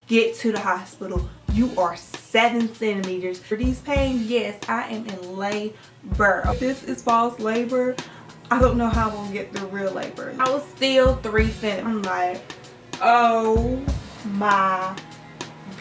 get to the hospital. You are 7 centimeters. For these pains, yes, I am in labor. This is false labor. I don't know how I'm gonna get through real labor. I was still 3 centimeters. I'm like, oh my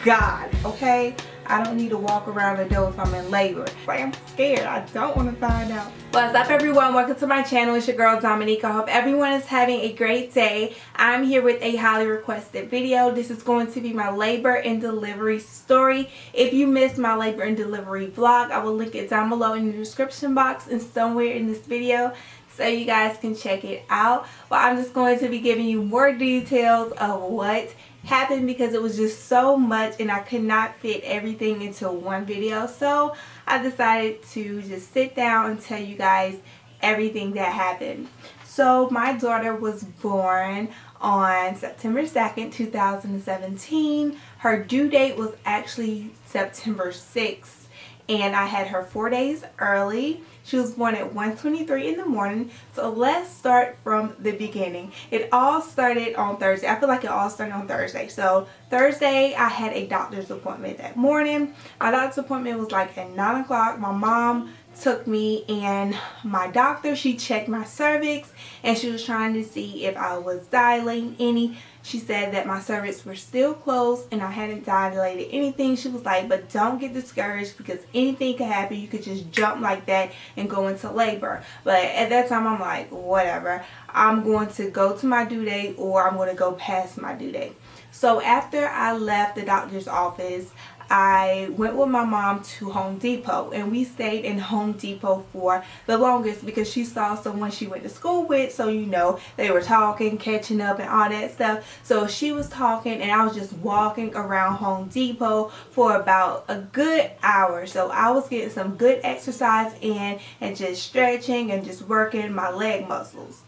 God, okay? I don't need to walk around the door if I'm in labor. Like, I'm scared. I don't want to find out. What's up, everyone? Welcome to my channel. It's your girl, Domonique. I hope everyone is having a great day. I'm here with a highly requested video. This is going to be my labor and delivery story. If you missed my labor and delivery vlog, I will link it down below in the description box and somewhere in this video, so you guys can check it out. But I'm just going to be giving you more details of what happened because it was just so much and I could not fit everything into one video. So I decided to just sit down and tell you guys everything that happened. So my daughter was born on September 2nd, 2017. Her due date was actually September 6th. And I had her 4 days early. She was born at 1:23 in the morning. So let's start from the beginning. It all started on Thursday. I feel like it all started on Thursday. So Thursday, I had a doctor's appointment that morning. My doctor's appointment was like at 9 o'clock. My mom took me and my doctor. She checked my cervix and she was trying to see if I was dilating any. She said that my cervix were still closed and I hadn't dilated anything. She was like, but don't get discouraged because anything could happen. You could just jump like that and go into labor. But at that time, I'm like, whatever. I'm going to go to my due date or I'm going to go past my due date. So after I left the doctor's office, I went with my mom to Home Depot and we stayed in Home Depot for the longest because she saw someone she went to school with, so you know they were talking, catching up and all that stuff. So she was talking and I was just walking around Home Depot for about a good hour. So I was getting some good exercise in and just stretching and just working my leg muscles.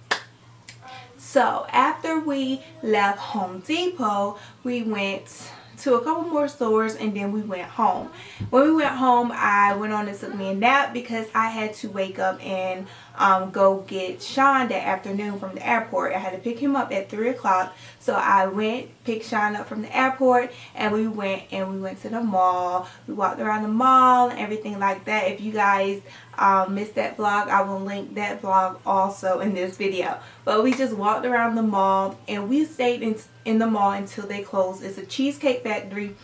So after we left Home Depot, we went to a couple more stores and then we went home. When we went home, I went on and took me a nap because I had to wake up and go get Sean that afternoon from the airport. I had to pick him up at 3 o'clock. So I went, picked Sean up from the airport and we went to the mall. We walked around the mall and everything like that. If you guys missed that vlog, I will link that vlog also in this video. But we just walked around the mall and we stayed in the mall until they closed. It's a cheesecake factory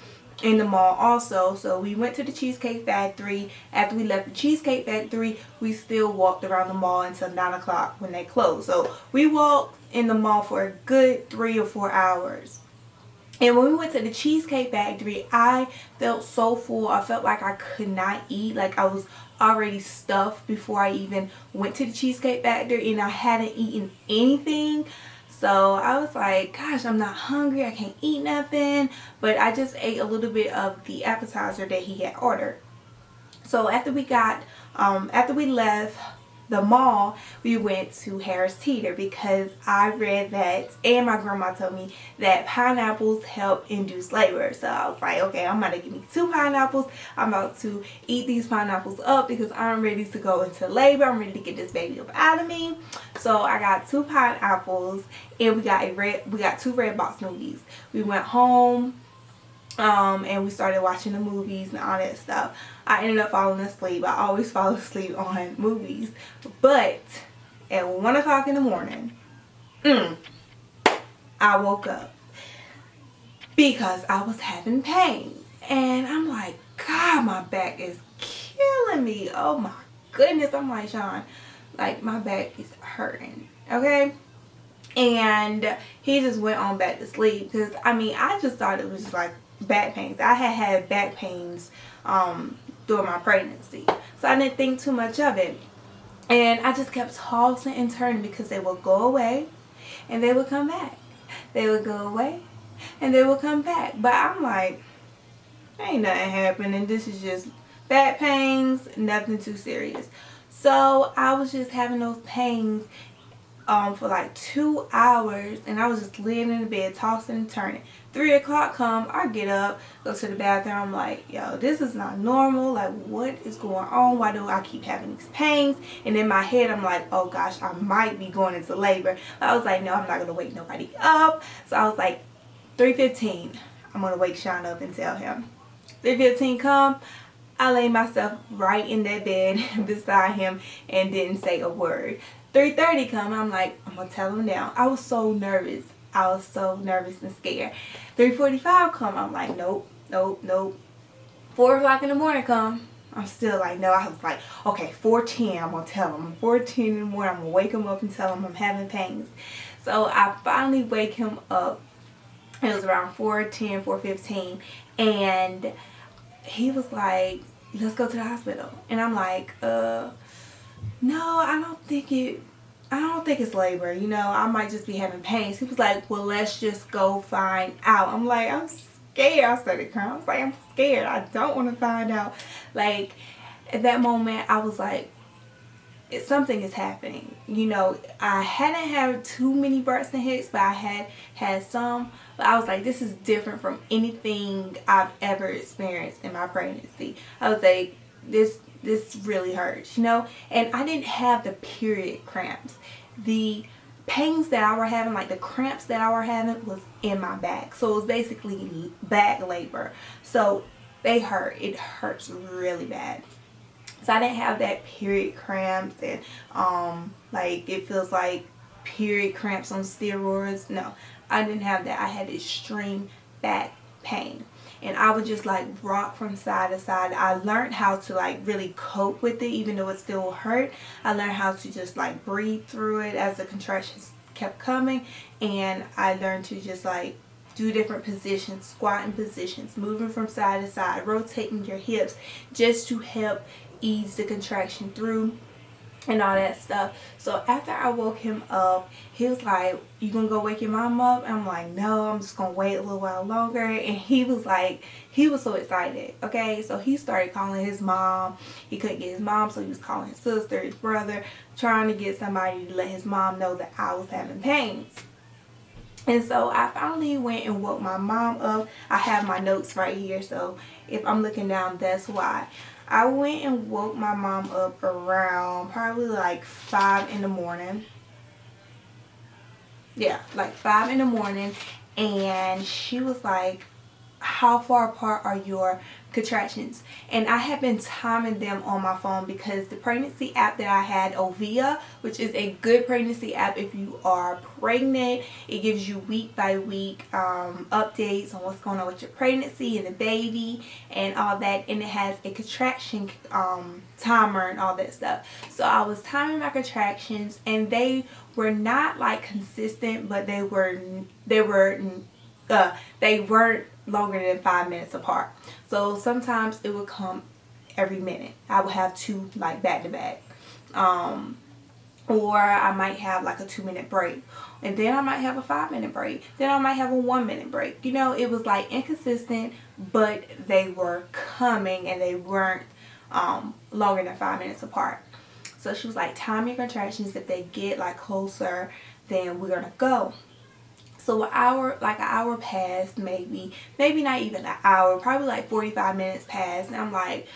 in the mall also. So we went to the cheesecake factory. After we left the cheesecake factory, we still walked around the mall until 9 o'clock when they closed. So we walked in the mall for a good 3 or 4 hours. And when we went to the cheesecake factory, I felt so full. I felt like I could not eat. Like I was already stuffed before I even went to the cheesecake factory and I hadn't eaten anything. So I was like, gosh, I'm not hungry. I can't eat nothing. But I just ate a little bit of the appetizer that he had ordered. So after we left the mall, we went to Harris Teeter because I read that, and my grandma told me that pineapples help induce labor. So I was like, okay, I'm about to give me 2 pineapples. I'm about to eat these pineapples up because I'm ready to go into labor. I'm ready to get this baby up out of me. So I got 2 pineapples and we got 2 red box movies. We went home and we started watching the movies and all that stuff. I ended up falling asleep. I always fall asleep on movies. But at 1 o'clock in the morning, I woke up because I was having pain. And I'm like, God, my back is killing me. Oh my goodness. I'm like, Sean, like my back is hurting. Okay? And he just went on back to sleep because, I mean, I just thought it was just like back pains. I had back pains during my pregnancy, so I didn't think too much of it. And I just kept tossing and turning because they would go away and they would come back. They would go away and they would come back. But I'm like, ain't nothing happening. This is just back pains, nothing too serious. So I was just having those pains for like 2 hours and I was just laying in the bed tossing and turning. 3 o'clock come, I get up, go to the bathroom. I'm like, yo, this is not normal. Like, what is going on? Why do I keep having these pains? And in my head I'm like, oh gosh, I might be going into labor. But I was like, no, I'm not gonna wake nobody up. So I was like, 3:15, I'm gonna wake Sean up and tell him. 3:15 come, I lay myself right in that bed beside him and didn't say a word. 3:30 come, I'm like, I'm gonna tell him now. I was so nervous. I was so nervous and scared. 3:45 come, I'm like, nope, nope, nope. 4 o'clock in the morning come, I'm still like, no. I was like, okay, 4:10, I'm gonna tell him. 4:10 in the morning, I'm gonna wake him up and tell him I'm having pains. So I finally wake him up. It was around 4:10, 4:15, and he was like, let's go to the hospital. And I'm like, no, I don't think it's labor, you know, I might just be having pains. He was like, well, let's just go find out. I'm like, I'm scared. I started crying. I was like, I'm scared. I don't want to find out. Like, at that moment, I was like, something is happening. You know, I hadn't had too many births and hits, but I had some. But I was like, this is different from anything I've ever experienced in my pregnancy. I was like, this really hurts, you know. And I didn't have the period cramps. The pains that I were having, like the cramps that I were having, was in my back. So it was basically back labor. So they hurt. It hurts really bad. So I didn't have that period cramps and like it feels like period cramps on steroids. No, I didn't have that. I had extreme back pain. And I would just like rock from side to side. I learned how to like really cope with it, even though it still hurt. I learned how to just like breathe through it as the contractions kept coming. And I learned to just like do different positions, squatting positions, moving from side to side, rotating your hips, just to help ease the contraction through and all that stuff. So after I woke him up, he was like, you gonna go wake your mom up? And I'm like, no, I'm just gonna wait a little while longer. And he was like, he was so excited. Okay, so he started calling his mom. He couldn't get his mom, so he was calling his sister, his brother, trying to get somebody to let his mom know that I was having pains. And so I finally went and woke my mom up. I have my notes right here, so if I'm looking down, that's why. I went and woke my mom up around probably like 5 in the morning. Yeah, like 5 in the morning. And she was like, how far apart are your contractions? And I have been timing them on my phone because the pregnancy app that I had, Ovia, which is a good pregnancy app if you are pregnant. It gives you week by week updates on what's going on with your pregnancy and the baby and all that, and it has a contraction timer and all that stuff. So I was timing my contractions, and they were not like consistent, but they weren't longer than 5 minutes apart. So sometimes it would come every minute. I would have 2 like back to back. Or I might have like a 2-minute break. And then I might have a 5-minute break. Then I might have a 1-minute break. You know, it was like inconsistent, but they were coming and they weren't longer than 5 minutes apart. So she was like, time your contractions. If they get like closer, then we're gonna go. So an hour passed, maybe not even an hour, probably like 45 minutes passed. And I'm like,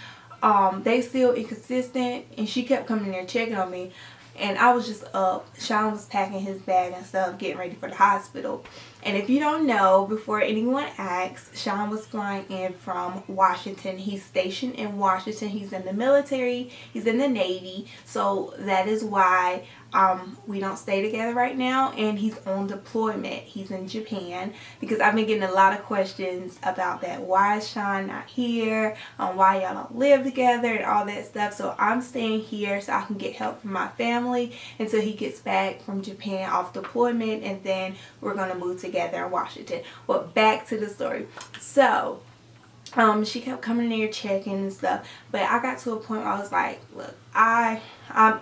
they still inconsistent. And she kept coming there checking on me. And I was just up. Sean was packing his bag and stuff, getting ready for the hospital. And if you don't know, before anyone asks, Sean was flying in from Washington. He's stationed in Washington. He's in the military. He's in the Navy. So that is why we don't stay together right now. And he's on deployment. He's in Japan. Because I've been getting a lot of questions about that. Why is Sean not here? Why y'all don't live together and all that stuff. So I'm staying here so I can get help from my family until he gets back from Japan off deployment. And then we're going to move together in Washington. But back to the story. So she kept coming in there checking and stuff, but I got to a point where I was like, look, I'm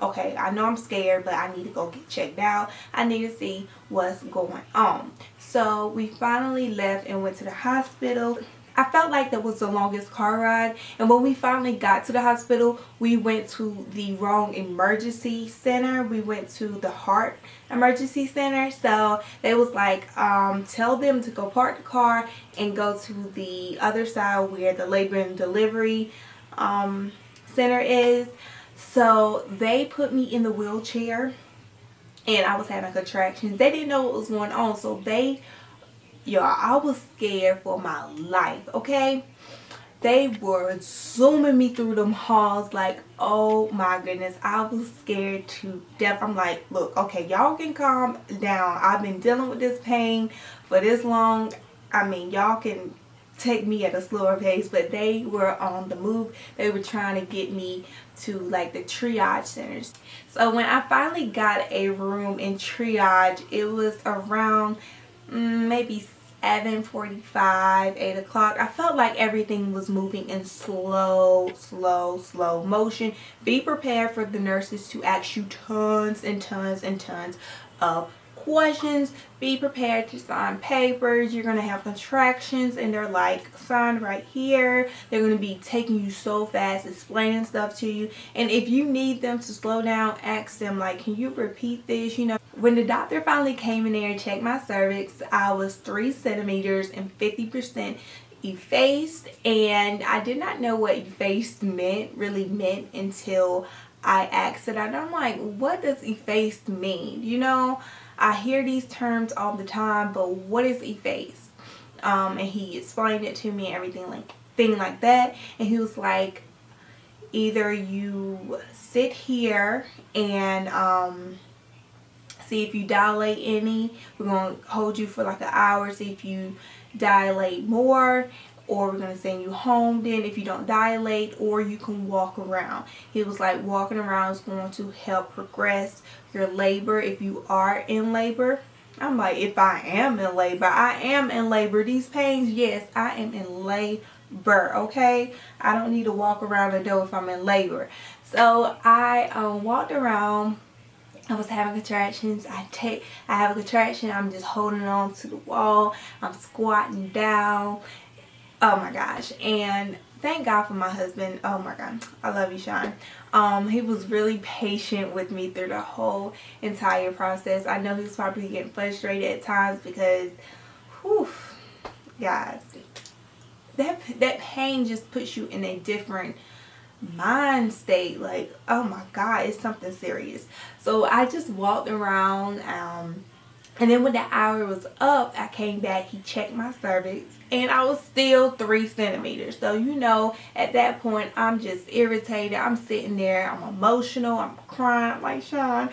okay, I know I'm scared, but I need to go get checked out. I need to see what's going on. So we finally left and went to the hospital. I felt like that was the longest car ride, and when we finally got to the hospital, we went to the wrong emergency center. We went to the heart emergency center. So they was like, tell them to go park the car and go to the other side where the labor and delivery center is. So they put me in the wheelchair, and I was having contractions. They didn't know what was going on, so they y'all, I was scared for my life, okay? They were zooming me through them halls like, oh my goodness, I was scared to death. I'm like, look, okay, y'all can calm down. I've been dealing with this pain for this long. I mean, y'all can take me at a slower pace, but they were on the move. They were trying to get me to like the triage centers. So when I finally got a room in triage, it was around maybe 7:45, 8 o'clock. I felt like everything was moving in slow motion. Be prepared for the nurses to ask you tons and tons and tons of questions. Be prepared to sign papers. You're going to have contractions and they're like, sign right here. They're going to be taking you so fast, explaining stuff to you. And if you need them to slow down, ask them like, can you repeat this? You know, when the doctor finally came in there and checked my cervix, I was 3 centimeters and 50% effaced. And I did not know what effaced really meant until I asked it. And I'm like, what does effaced mean? You know, I hear these terms all the time, but what is effaced? And he explained it to me and everything like that. And he was like, either you sit here and see if you dilate any. We're going to hold you for like an hour, see if you dilate more, or we're going to send you home then if you don't dilate, or you can walk around. He was like, walking around is going to help progress your labor if you are in labor. I'm like, if I am in labor, I am in labor. These pains, yes, I am in labor, okay? I don't need to walk around the door if I'm in labor. So I walked around. I was having contractions. I have a contraction. I'm just holding on to the wall. I'm squatting down. Oh my gosh. And thank God for my husband. Oh my God. I love you, Sean. He was really patient with me through the whole entire process. I know he was probably getting frustrated at times because, whew, guys, that pain just puts you in a different mind state. Like, oh my God, it's something serious. So I just walked around, and then when the hour was up, I came back. He checked my cervix and I was still 3 centimeters. So you know, at that point I'm just irritated. I'm sitting there, I'm emotional, I'm crying. I'm like, Sean,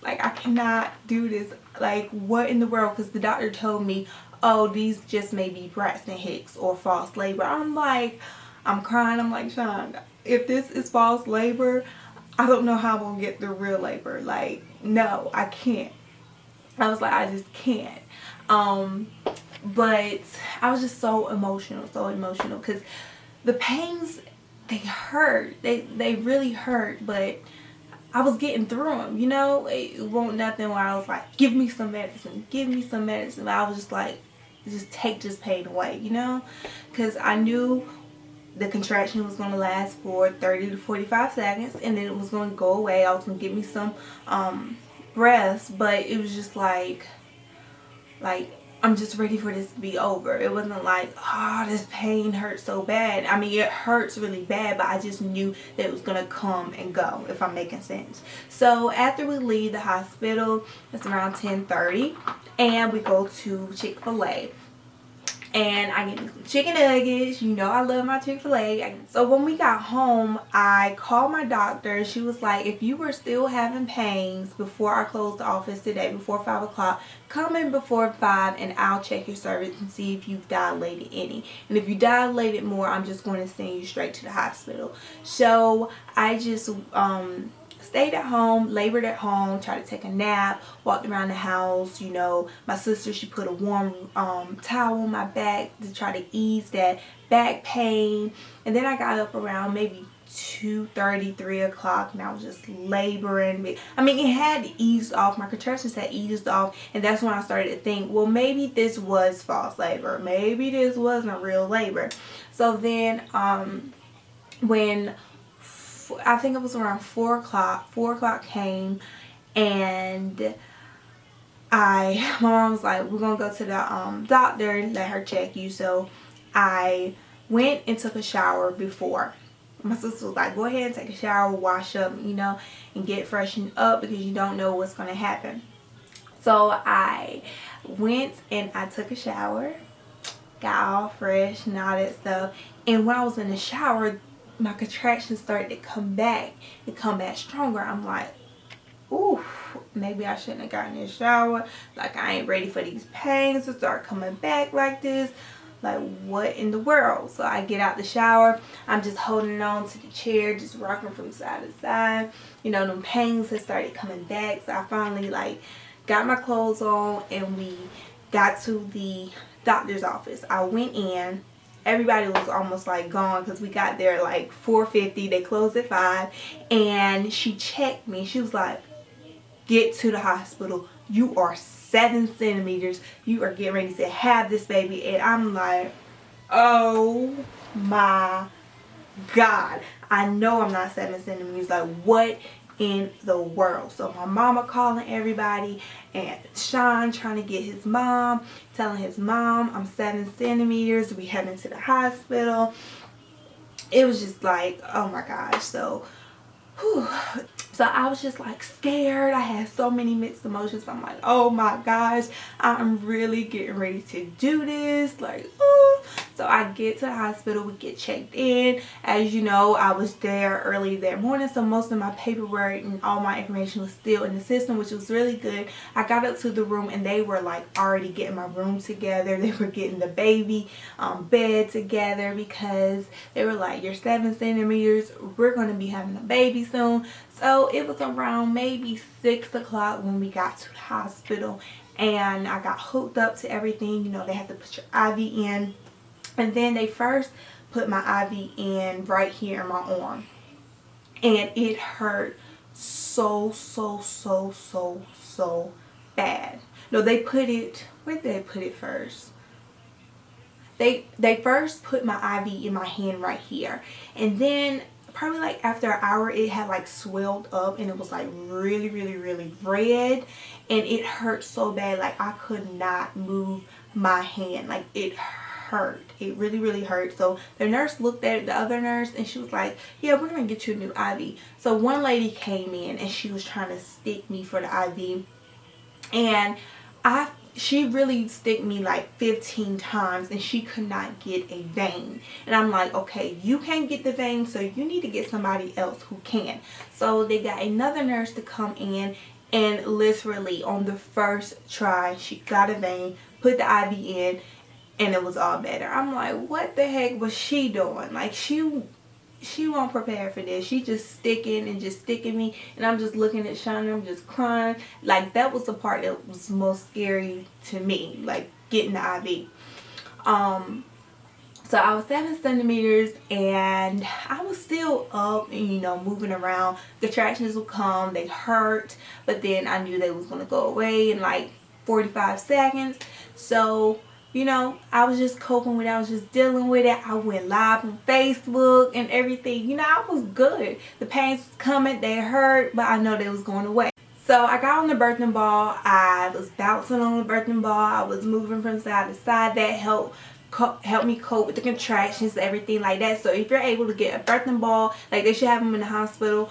like, I cannot do this. Like, what in the world? Because the doctor told me, oh, these just may be Braxton Hicks or false labor. I'm crying. I'm like, Sean, if this is false labor, I don't know how I'm going to get the real labor. Like, no, I can't. I was like, I just can't. But I was just so emotional because the pains, they hurt. They really hurt, but I was getting through them, you know. It wasn't nothing where I was like, give me some medicine, give me some medicine. I was just like, just take this pain away, you know, because I knew the contraction was going to last for 30 to 45 seconds and then it was going to go away. I was going to give me some rest, but it was just like I'm just ready for this to be over. It wasn't like, oh, this pain hurts so bad. I mean, it hurts really bad, but I just knew that it was going to come and go, if I'm making sense. So after we leave the hospital, it's around 10:30, and we go to Chick-fil-A. And I get me some chicken nuggets. You know I love my Chick-fil-A. So when we got home, I called my doctor. She was like, if you were still having pains before I closed the office today, before 5 o'clock, come in before 5 and I'll check your cervix and see if you've dilated any. And if you dilated more, I'm just going to send you straight to the hospital. So I just stayed at home, labored at home, tried to take a nap, walked around the house. You know, my sister, she put a warm towel on my back to try to ease that back pain. And then I got up around maybe 2:30, 3 o'clock, and I was just laboring. I mean, it had eased off. My contractions had eased off, and that's when I started to think, well, maybe this was false labor. Maybe this wasn't real labor. So then when I think it was around 4 o'clock. 4 o'clock came, and my mom was like, we're going to go to the doctor and let her check you. So I went and took a shower before. My sister was like, go ahead and take a shower, wash up, you know, and get freshened up because you don't know what's going to happen. So I went and I took a shower, got all fresh and all that stuff. And when I was in the shower, my contractions started to come back stronger. I'm like, ooh, maybe I shouldn't have gotten in the shower. Like, I ain't ready for these pains to start coming back like this. Like, what in the world? So I get out the shower. I'm just holding on to the chair, just rocking from side to side. You know, them pains have started coming back. So I finally, like, got my clothes on and we got to the doctor's office. I went in. Everybody was almost like gone because we got there like 4:50. They closed at 5. And she checked me. She was like, get to the hospital. You are 7 centimeters. You are getting ready to have this baby. And I'm like, oh my God. I know I'm not 7 centimeters. Like, what in the world? So my mama calling everybody, and Sean trying to get his mom, telling his mom I'm 7 centimeters. We heading to the hospital. It was just like, oh my gosh. So whew. So I was just like scared. I had so many mixed emotions. I'm like, oh my gosh, I'm really getting ready to do this. Like, ooh. So I get to the hospital, we get checked in. As you know, I was there early that morning, so most of my paperwork and all my information was still in the system, which was really good. I got up to the room and they were like already getting my room together. They were getting the baby bed together because they were like, you're 7 centimeters. We're going to be having a baby soon. So it was around maybe 6 o'clock when we got to the hospital, and I got hooked up to everything. You know, they had to put your IV in, and then they first put my IV in right here in my arm, and it hurt so bad. No, they put it, where did they put it first? They first put my IV in my hand right here, and then probably like after an hour it had like swelled up and it was like really red, and it hurt so bad. Like, I could not move my hand. Like, it hurt. It really hurt. So the nurse looked at it, the other nurse, and she was like, yeah, we're gonna get you a new IV. So one lady came in and she was trying to stick me for the IV, and she really stick me like 15 times and she could not get a vein. And I'm like, okay, you can't get the vein, so you need to get somebody else who can. So they got another nurse to come in, and literally on the first try she got a vein, put the IV in, and it was all better. I'm like, what the heck was she doing? Like, she won't prepare for this. She just sticking me, and I'm just looking at Sean and I'm just crying. Like, that was the part that was most scary to me, like getting the IV. So I was 7 centimeters and I was still up and, you know, moving around. The contractions would come, they hurt, but then I knew they was gonna go away in like 45 seconds. So, you know, I was just coping with it. I was just dealing with it. I went live on Facebook and everything. You know, I was good. The pains was coming. They hurt, but I know they was going away. So I got on the birthing ball. I was bouncing on the birthing ball. I was moving from side to side. That helped me cope with the contractions, everything like that. So if you're able to get a birthing ball, like they should have them in the hospital,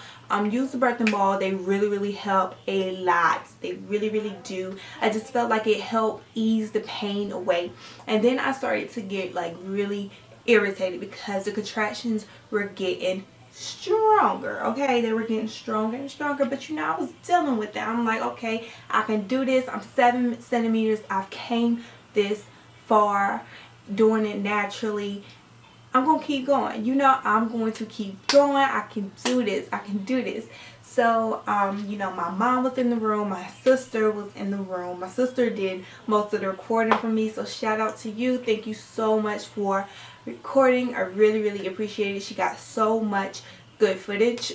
use the birthing ball. They really help a lot. They really do. I just felt like it helped ease the pain away. And then I started to get like really irritated because the contractions were getting stronger. Okay, they were getting stronger and stronger, but you know, I was dealing with that. I'm like, okay, I can do this. I'm 7 centimeters. I've came this far doing it naturally. I'm gonna keep going. You know, I'm going to keep going. I can do this. I can do this. So you know, my mom was in the room, my sister was in the room. My sister did most of the recording for me, so shout out to you. Thank you so much for recording. I really appreciate it. She got so much good footage.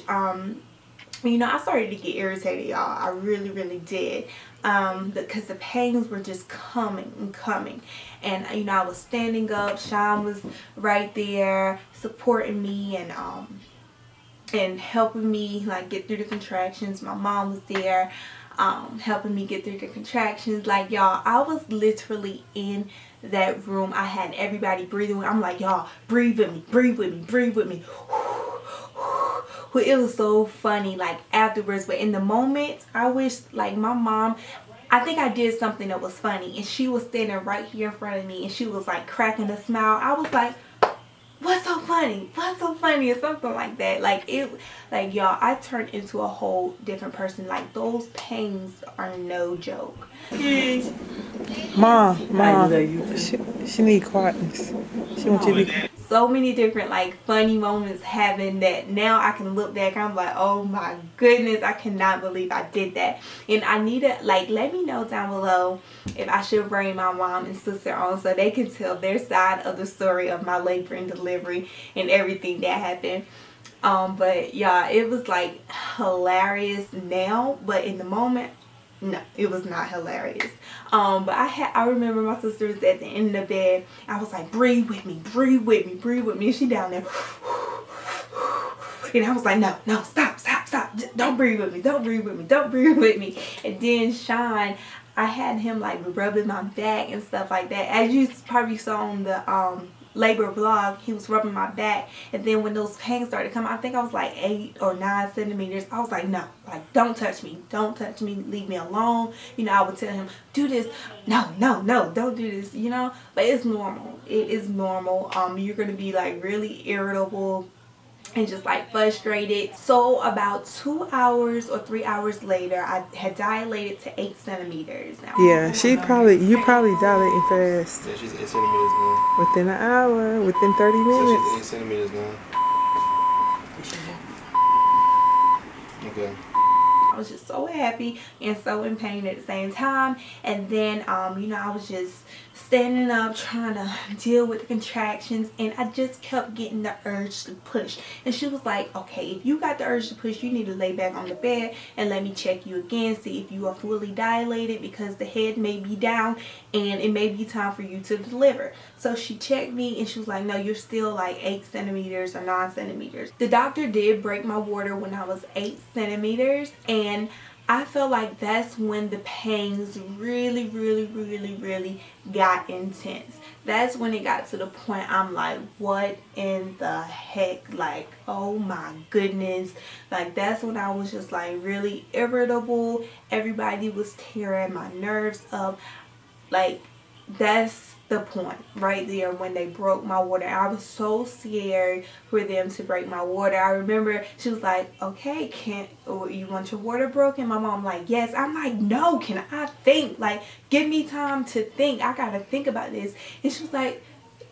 You know, I started to get irritated, y'all. I really did, because the pains were just coming and coming. And you know, I was standing up. Sean was right there supporting me and helping me like get through the contractions. My mom was there helping me get through the contractions. Like, y'all, I was literally in that room. I had everybody breathing. I'm like, y'all, breathe with me, breathe with me, breathe with me. It was so funny like afterwards, but in the moment I wish like my mom, I think I did something that was funny, and she was standing right here in front of me, and she was like cracking a smile. I was like, what's so funny? What's so funny? Or something like that. Like y'all, I turned into a whole different person. Like, those pains are no joke. Mom, she need quietness. She wants you to be. So many different like funny moments having that. Now I can look back, I'm like, oh my goodness, I cannot believe I did that. And I need to, like, let me know down below if I should bring my mom and sister on so they can tell their side of the story of my labor and delivery and everything that happened. But yeah, it was like hilarious now, but in the moment, no, it was not hilarious. But I remember my sister was at the end of the bed. I was like, breathe with me, breathe with me, breathe with me. And she down there. And I was like, no, stop. Don't breathe with me, don't breathe with me, don't breathe with me. And then Sean, I had him like rubbing my back and stuff like that. As you probably saw on the labor vlog, he was rubbing my back. And then when those pains started coming, I think I was like 8 or 9 centimeters. I was like, no, like, don't touch me, leave me alone. You know, I would tell him, do this, no, don't do this, you know. But it's normal, it is normal. You're gonna be like really irritable and just like frustrated. So about 2 hours or 3 hours later, I had dilated to 8 centimeters. Now, yeah, you probably dilating fast. Yeah, she's 8 centimeters now. Within an hour, within 30 minutes. So she's 8 centimeters now. Okay. I was just so happy and so in pain at the same time. And then you know, I was just standing up trying to deal with the contractions, and I just kept getting the urge to push. And she was like, okay, if you got the urge to push, you need to lay back on the bed and let me check you again, see if you are fully dilated, because the head may be down and it may be time for you to deliver. So she checked me and she was like, no, you're still like 8 centimeters or 9 centimeters. The doctor did break my water when I was 8 centimeters, and I feel like that's when the pains really got intense. That's when it got to the point I'm like, what in the heck? Like, oh my goodness. Like, that's when I was just like really irritable. Everybody was tearing my nerves up. Like, that's the point right there when they broke my water. I was so scared for them to break my water. I remember she was like, okay, you want your water broken? My mom like, yes. I'm like, no, can I think? Like, give me time to think. I gotta think about this. And she was like,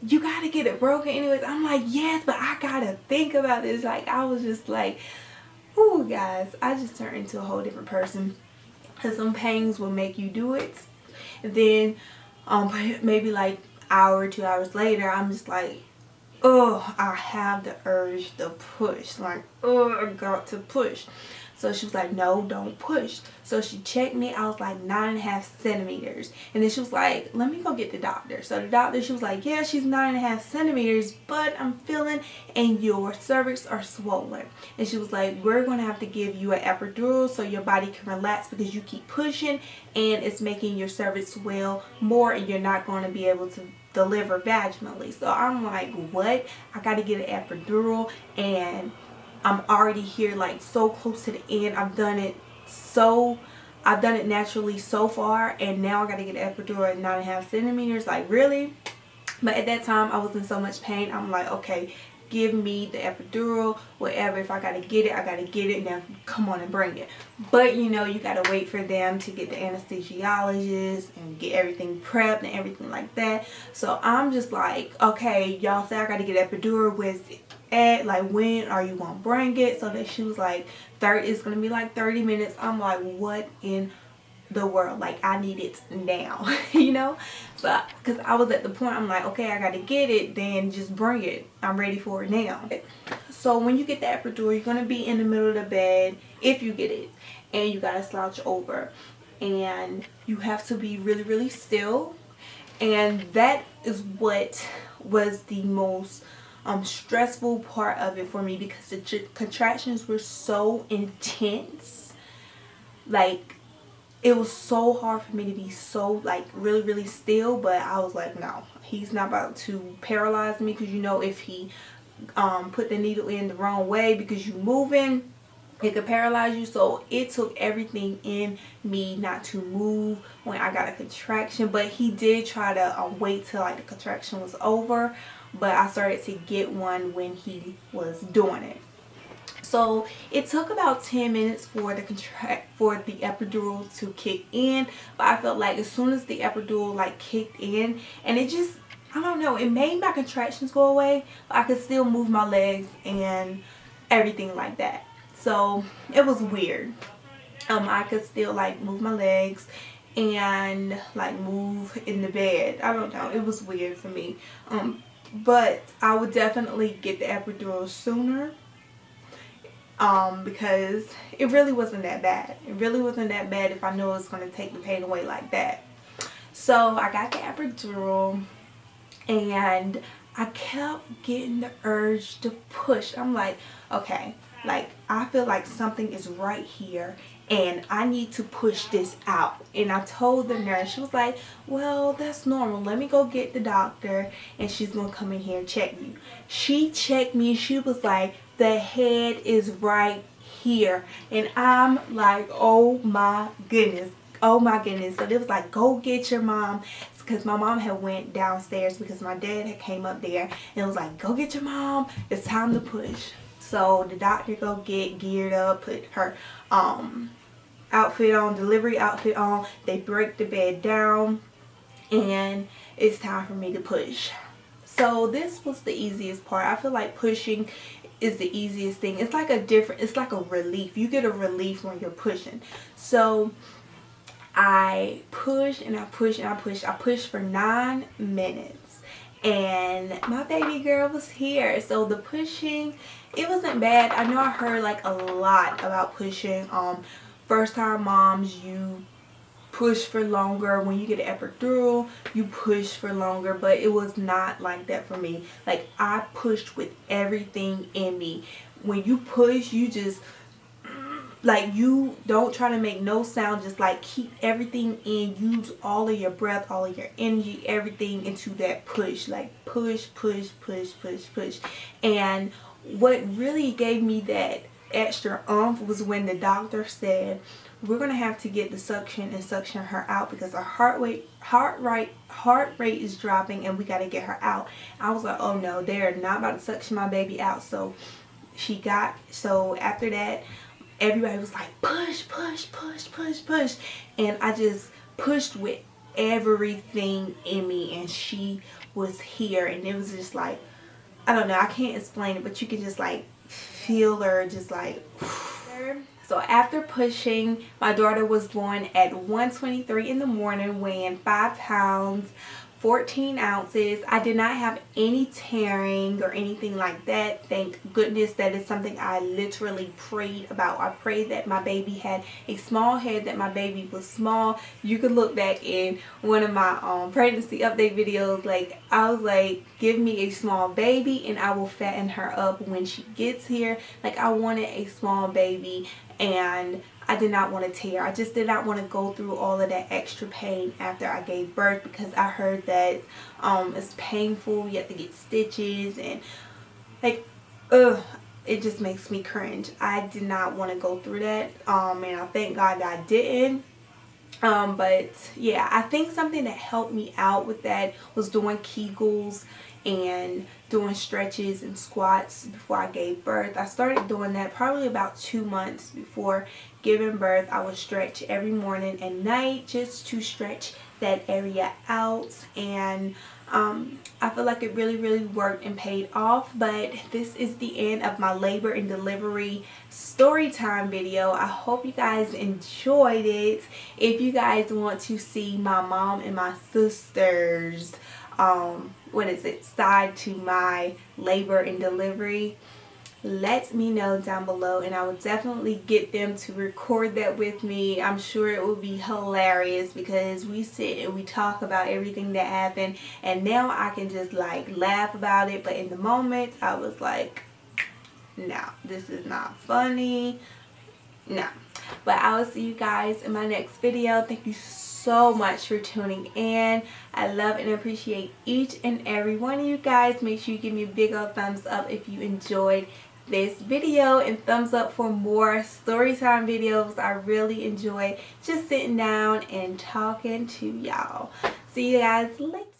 you gotta get it broken anyways. I'm like, yes, but I gotta think about this. Like, I was just like, ooh, guys, I just turned into a whole different person. Because some pains will make you do it. And then maybe like hour, 2 hours later, I'm just like, oh, I have the urge to push. Like, oh, I got to push. So she was like, no, don't push. So she checked me. I was like 9.5 centimeters. And then she was like, let me go get the doctor. So the doctor, she was like, yeah, she's 9.5 centimeters, but I'm feeling and your cervix are swollen. And she was like, we're going to have to give you an epidural so your body can relax, because you keep pushing and it's making your cervix swell more, and you're not going to be able to deliver vaginally. So I'm like, what? I got to get an epidural, and I'm already here, like, so close to the end. I've done it naturally so far, and now I gotta get an epidural at 9.5 centimeters. Like, really? But at that time, I was in so much pain. I'm like, okay, give me the epidural, whatever. If I gotta get it, I gotta get it. Now, come on and bring it. But, you know, you gotta wait for them to get the anesthesiologist and get everything prepped and everything like that. So I'm just like, okay, y'all say I gotta get epidural. Where's it at? Like, when are you gonna bring it? So that she was like, it's gonna be like 30 minutes. I'm like, what in the world? Like, I need it now. You know? So, because I was at the point, I'm like, okay, I gotta get it, then just bring it. I'm ready for it now. So when you get the epidural, you're gonna be in the middle of the bed, if you get it, and you gotta slouch over, and you have to be really still. And that is what was the most stressful part of it for me, because the contractions were so intense. Like, it was so hard for me to be so, like, really still. But I was like, no, he's not about to paralyze me, because you know, if he put the needle in the wrong way because you moving, It could paralyze you. So it took everything in me not to move when I got a contraction. But he did try to wait till like the contraction was over, but I started to get one when he was doing it. So it took about 10 minutes for the epidural to kick in, but I felt like as soon as the epidural like kicked in, and it just, I don't know, it made my contractions go away, but I could still move my legs and everything like that. So it was weird. I could still like move my legs and like move in the bed. I don't know, it was weird for me. But I would definitely get the epidural sooner, because it really wasn't that bad. It really wasn't that bad if I knew it was going to take the pain away like that. So I got the epidural and I kept getting the urge to push. I'm like, okay, like I feel like something is right here and I need to push this out. And I told the nurse, she was like, well, that's normal. Let me go get the doctor and she's going to come in here and check you. She checked me. She was like, the head is right here. And I'm like, oh my goodness. Oh my goodness. So it was like, go get your mom. Because my mom had went downstairs because my dad had came up there. And it was like, go get your mom. It's time to push. So the doctor go get geared up, put her outfit on, delivery outfit on. They break the bed down. And it's time for me to push. So this was the easiest part. I feel like pushing is the easiest thing. It's like it's like a relief. You get a relief when you're pushing. So I push and I push and I push. I pushed for 9 minutes and my baby girl was here. So the pushing, it wasn't bad. I know I heard like a lot about pushing. First time moms, you push for longer. When you get an epidural, you push for longer, but it was not like that for me. Like I pushed with everything in me. When you push, you just like, you don't try to make no sound, just like keep everything in, use all of your breath, all of your energy, everything into that push. Like push, push, push, push, push. And what really gave me that extra oomph was when the doctor said, we're gonna have to get the suction and suction her out because her heart rate is dropping and we gotta get her out. I was like, oh no, they're not about to suction my baby out. So after that, everybody was like, push, push, push, push, push. And I just pushed with everything in me and she was here. And it was just like, I don't know, I can't explain it, but you can just like feel her just like. So after pushing, my daughter was born at 1:23 in the morning, weighing 5 pounds, 14 ounces. I did not have any tearing or anything like that. Thank goodness. That is something I literally prayed about. I prayed that my baby had a small head, that my baby was small. You could look back in one of my pregnancy update videos. Like I was like, give me a small baby and I will fatten her up when she gets here. Like I wanted a small baby and I did not want to tear. I just did not want to go through all of that extra pain after I gave birth, because I heard that it's painful. You have to get stitches and like, it just makes me cringe. I did not want to go through that, and I thank God that I didn't. But yeah, I think something that helped me out with that was doing Kegels and doing stretches and squats before I gave birth. I started doing that probably about 2 months before giving birth. I would stretch every morning and night just to stretch that area out, and I feel like it really worked and paid off. But this is the end of my labor and delivery story time video. I hope you guys enjoyed it. If you guys want to see my mom and my sisters side to my labor and delivery, let me know down below and I will definitely get them to record that with me. I'm sure it will be hilarious because we sit and we talk about everything that happened, and now I can just like laugh about it, but in the moment I was like, no, this is not funny. No. But I will see you guys in my next video. Thank you so much for tuning in. I love and appreciate each and every one of you guys. Make sure you give me a big old thumbs up if you enjoyed this video and thumbs up for more story time videos. I really enjoy just sitting down and talking to y'all. See you guys later.